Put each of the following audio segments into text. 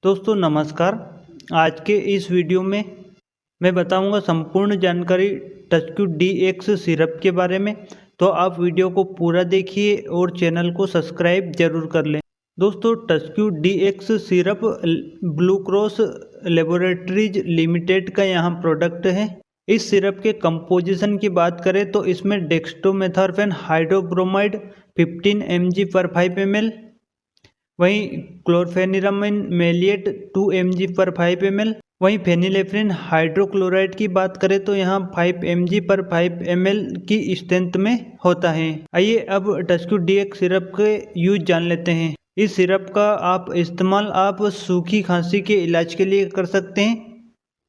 दोस्तों नमस्कार। आज के इस वीडियो में मैं बताऊंगा संपूर्ण जानकारी टचक्यू DX सिरप के बारे में। तो आप वीडियो को पूरा देखिए और चैनल को सब्सक्राइब जरूर कर लें। दोस्तों टचक्यू DX syrup blue cross laboratories limited का यहाँ प्रोडक्ट है। इस सिरप के कंपोजिशन की बात करें तो इसमें डेक्स्ट्रोमेथार्फेन हाइड्रोब्रोमाइड 15 mg पर 5 ml, वहीं क्लोरफेनिरामिन मेलिएट 2 mg पर 5 ml, वहीं फेनिलेफ्रिन हाइड्रोक्लोराइड की बात करें तो यहाँ 5 mg पर 5 ml की स्ट्रेंथ में होता है। आइए अब टचक्यू DX सिरप के यूज जान लेते हैं। इस सिरप का इस्तेमाल आप सूखी खांसी के इलाज के लिए कर सकते हैं।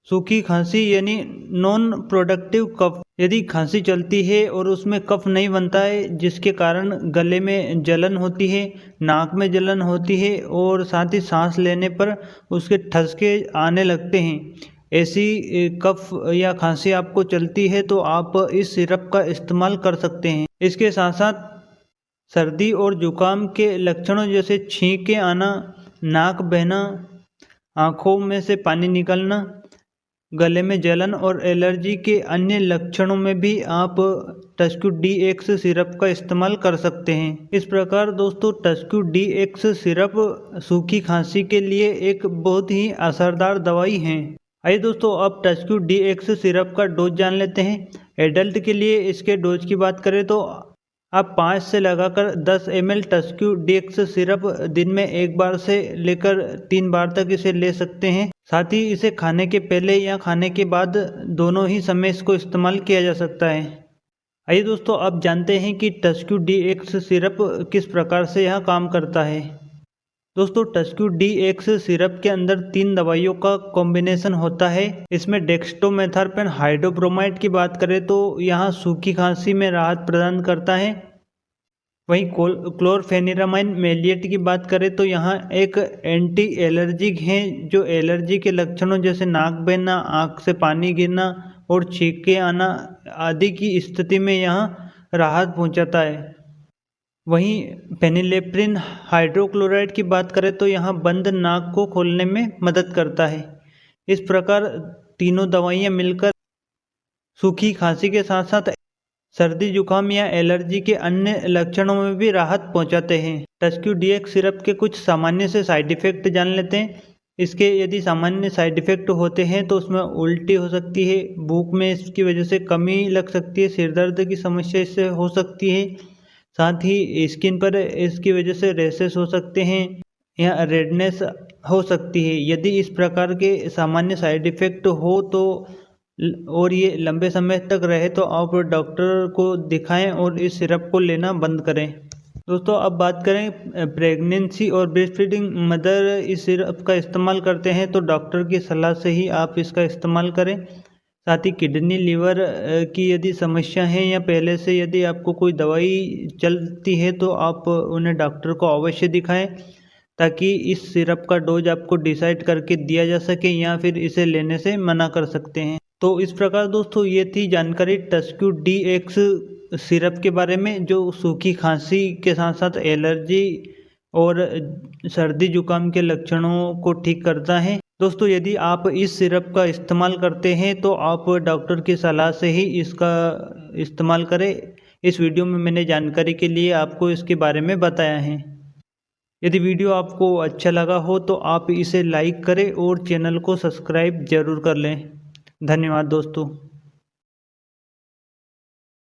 सूखी खांसी यानी नॉन प्रोडक्टिव कफ, यदि खांसी चलती है और उसमें कफ नहीं बनता है जिसके कारण गले में जलन होती है, नाक में जलन होती है और साथ ही सांस लेने पर उसके ठसके आने लगते हैं, ऐसी कफ या खांसी आपको चलती है तो आप इस सिरप का इस्तेमाल कर सकते हैं। इसके साथ साथ सर्दी और जुकाम के लक्षणों जैसे छींके आना, नाक बहना, आँखों में से पानी निकलना, गले में जलन और एलर्जी के अन्य लक्षणों में भी आप टचक्यू DX सिरप का इस्तेमाल कर सकते हैं। इस प्रकार दोस्तों टचक्यू DX सिरप सूखी खांसी के लिए एक बहुत ही असरदार दवाई है। आइए दोस्तों अब टचक्यू DX सिरप का डोज जान लेते हैं। एडल्ट के लिए इसके डोज की बात करें तो आप 5 से लगाकर 10 ml टचक्यू DX सिरप दिन में एक बार से लेकर 3 बार तक इसे ले सकते हैं। साथ ही इसे खाने के पहले या खाने के बाद दोनों ही समय इसको इस्तेमाल किया जा सकता है। आइए दोस्तों अब जानते हैं कि टचक्यू DX सिरप किस प्रकार से यह काम करता है। दोस्तों टचक्यू DX सिरप के अंदर 3 दवाइयों का कॉम्बिनेशन होता है। इसमें डेक्स्ट्रोमेथार्फेन हाइड्रोब्रोमाइड की बात करें तो यहाँ सूखी खांसी में राहत प्रदान करता है। वहीं क्लोरफेनिरामिन मेलिएट की बात करें तो यहाँ एक एंटी एलर्जिक है जो एलर्जी के लक्षणों जैसे नाक बहना, आँख से पानी गिरना और छींके आना आदि की स्थिति में यहाँ राहत पहुँचाता है। वहीं फेनिलेफ्रिन हाइड्रोक्लोराइड की बात करें तो यहाँ बंद नाक को खोलने में मदद करता है। इस प्रकार तीनों दवाइयाँ मिलकर सूखी खांसी के साथ साथ सर्दी जुकाम या एलर्जी के अन्य लक्षणों में भी राहत पहुंचाते हैं। टचक्यू DX सिरप के कुछ सामान्य से साइड इफ़ेक्ट जान लेते हैं। इसके यदि सामान्य साइड इफ़ेक्ट होते हैं तो उसमें उल्टी हो सकती है, भूख में इसकी वजह से कमी लग सकती है, सिर दर्द की समस्या इससे हो सकती है, साथ ही स्किन पर इसकी वजह से रैशेस हो सकते हैं या रेडनेस हो सकती है। यदि इस प्रकार के सामान्य साइड इफ़ेक्ट हो तो और ये लंबे समय तक रहे तो आप डॉक्टर को दिखाएं और इस सिरप को लेना बंद करें। दोस्तों अब बात करें प्रेगनेंसी और ब्रेस्ट फीडिंग मदर इस सिरप का इस्तेमाल करते हैं तो डॉक्टर की सलाह से ही आप इसका इस्तेमाल करें। साथ ही किडनी लीवर की यदि समस्या है या पहले से यदि आपको कोई दवाई चलती है तो आप उन्हें डॉक्टर को अवश्य दिखाएं ताकि इस सिरप का डोज आपको डिसाइड करके दिया जा सके या फिर इसे लेने से मना कर सकते हैं। तो इस प्रकार दोस्तों ये थी जानकारी टचक्यू DX सिरप के बारे में जो सूखी खांसी के साथ साथ एलर्जी और सर्दी जुकाम के लक्षणों को ठीक करता है। दोस्तों यदि आप इस सिरप का इस्तेमाल करते हैं तो आप डॉक्टर की सलाह से ही इसका इस्तेमाल करें। इस वीडियो में मैंने जानकारी के लिए आपको इसके बारे में बताया है। यदि वीडियो आपको अच्छा लगा हो तो आप इसे लाइक करें और चैनल को सब्सक्राइब जरूर कर लें। धन्यवाद दोस्तों।